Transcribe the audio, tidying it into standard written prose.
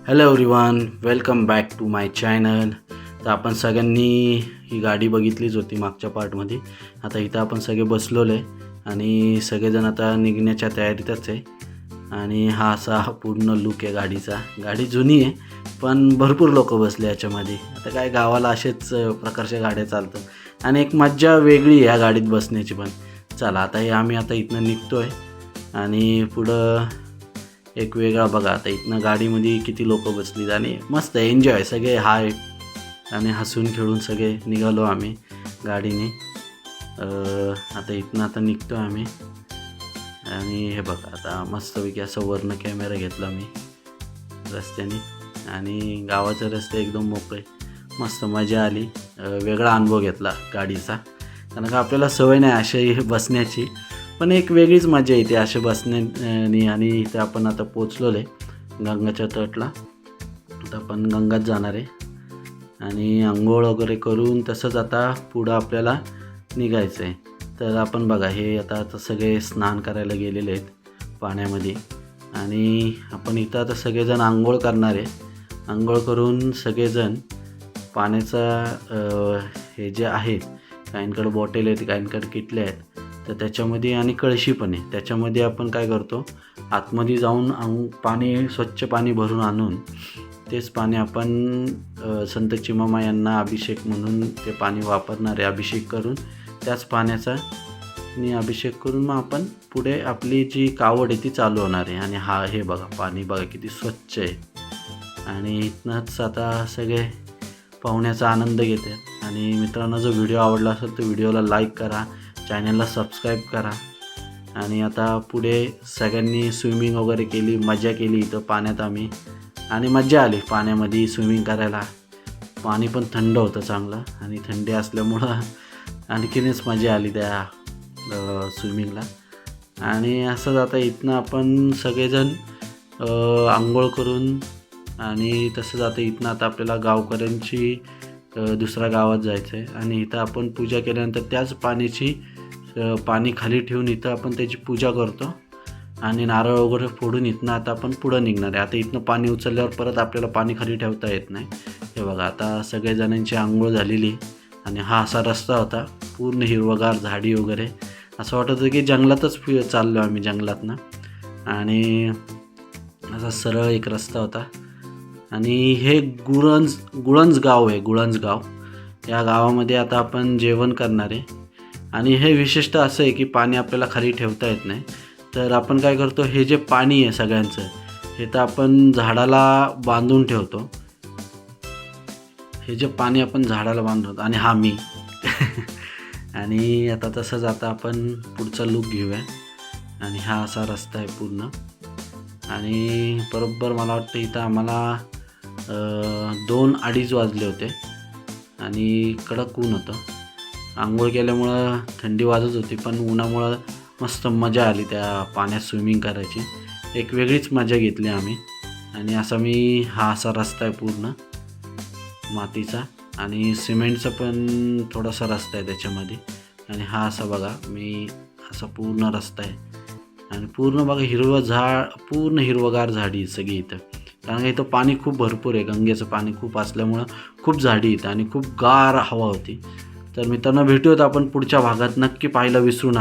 Hello everyone, welcome back to my channel. तर आपण सगळ्यांनी ही गाडी बघितलीच होती मागच्या पार्टमध्ये. आता इथं आपण सगळे बसलोले आणि सगळेजण आता निघण्याच्या तयारीतच आहे. आणि हा असा पूर्ण लुक आहे गाडीचा. गाडी जुनी आहे पण भरपूर लोक बसले याच्यामध्ये. आता काय गावाला असेच प्रकारच्या गाड्या चालतात आणि एक मज्जा वेगळी आहे या गाडीत बसण्याची पण. चला आता हे आम्ही आता इथनं निघतो आहे आणि पुढं एक वेगळा बघा. आता इथनं गाडीमध्ये किती लोक बसलीत आणि मस्त एन्जॉय सगळे हाय आणि हसून खेळून सगळे निघालो आम्ही गाडीने. आता इथनं आता निघतो आम्ही आणि हे बघा आता मस्तपैकी असं वरनं कॅमेरा घेतला मी रस्त्याने आणि गावाचे रस्ते एकदम मोकळे, मस्त मजा आली. वेगळा अनुभव घेतला गाडीचा, कारण का आपल्याला सवय नाही अशी बसण्याची, पण एक वेगळीच मजा येते असे बसण्याने. आणि इथे आपण आता पोचलोले गंगाच्या तटला. आता आपण गंगात जाणार आहे आणि आंघोळ वगैरे करून तसंच आता पुढं आपल्याला निघायचं आहे. तर आपण बघा हे आता सगळे स्नान करायला गेलेले आहेत पाण्यामध्ये आणि आपण इथं आता सगळेजण आंघोळ करणार आहे. आंघोळ करून सगळेजण पाण्याचा हे जे आहेत, काहींकडे बॉटल आहेत, काहींकडे किटल्या आहेत, तर त्याच्यामध्ये आणि कळशी पण आहे, त्याच्यामध्ये आपण काय करतो आतमध्ये जाऊन पाणी स्वच्छ पाणी भरून आणून तेच पाणी आपण संत चिमामा यांना अभिषेक म्हणून ते पाणी वापरणार आहे. अभिषेक करून त्याच पाण्याचा अभिषेक करून मग आपण पुढे आपली जी कावड आहे ती चालू होणार आहे. आणि हे बघा पाणी बघा किती स्वच्छ आहे. आणि इथनंच आता सगळे पाहुण्याचा आनंद घेतात. आणि मित्रांनो, जर व्हिडिओ आवडला असेल तर व्हिडिओला लाईक करा, चॅनलला सबस्क्राईब करा. आणि आता पुढे सगळ्यांनी स्विमिंग वगैरे केली, मजा केली इथं पाण्यात आम्ही आणि मजा आली पाण्यामध्ये स्विमिंग करायला. पाणी पण थंड होतं चांगलं आणि थंडी असल्यामुळं आणखीनच मजा आली त्या स्विमिंगला. आणि असंच आता इथनं आपण सगळेजण आंघोळ करून आणि तसंच आता इथनं आता आपल्याला गावकऱ्यांची दुसऱ्या गावात जायचं आहे. आणि इथं आपण पूजा केल्यानंतर त्याच पाणी खाली ठेवून इथं आपण त्याची पूजा करतो आणि नारळ वगैरे फोडून इथनं आता आपण पुढं निघणार आहे. आता इथनं पाणी उचलल्यावर परत आपल्याला पाणी खाली ठेवता येत नाही. हे बघा आता सगळेजणांची आंघोळ झालेली आणि हा असा रस्ता होता, पूर्ण हिरवगार झाडी वगैरे, असं वाटत होतं की जंगलातच चाललो आम्ही जंगलातनं. आणि असा सरळ एक रस्ता होता. आणि हे गुळंज गाव आहे. गुळंज गाव, या गावामध्ये आता आपण जेवण करणार आहे. आणि हे विशिष्ट असं आहे की पाणी आपल्याला खाली ठेवता येत नाही, तर आपण काय करतो, हे जे पाणी आहे सगळ्यांचं हे तर आपण झाडाला बांधून ठेवतो. हे जे पाणी आपण झाडाला बांधतो आणि हा मी आणि आता तसंच आता आपण पुढचा लूक घेऊया. आणि हा असा रस्ता आहे पूर्ण. आणि बरोबर मला वाटतं इथं आम्हाला 2-2:30 वाजले होते आणि कडक ऊन होतं. आंघोळ केल्यामुळं थंडी वाजत होती, पण उन्हामुळं मस्त मजा आली त्या पाण्यात स्विमिंग करायची. एक वेगळीच मजा घेतली आम्ही. आणि हा असा रस्ता आहे पूर्ण मातीचा आणि सिमेंटचा पण थोडासा रस्ता आहे त्याच्यामध्ये. आणि हा असा बघा असा पूर्ण रस्ता आहे आणि पूर्ण बघा पूर्ण हिरवगार झाडी सगळी इथं, कारण का इथं पाणी खूप भरपूर आहे. गंगेचं पाणी खूप असल्यामुळं खूप झाडी इथं आणि खूप गार हवा होती. तर मित्रांनो, भेटूयात आपण पुढच्या भागात. नक्की पाहायला विसरू नका.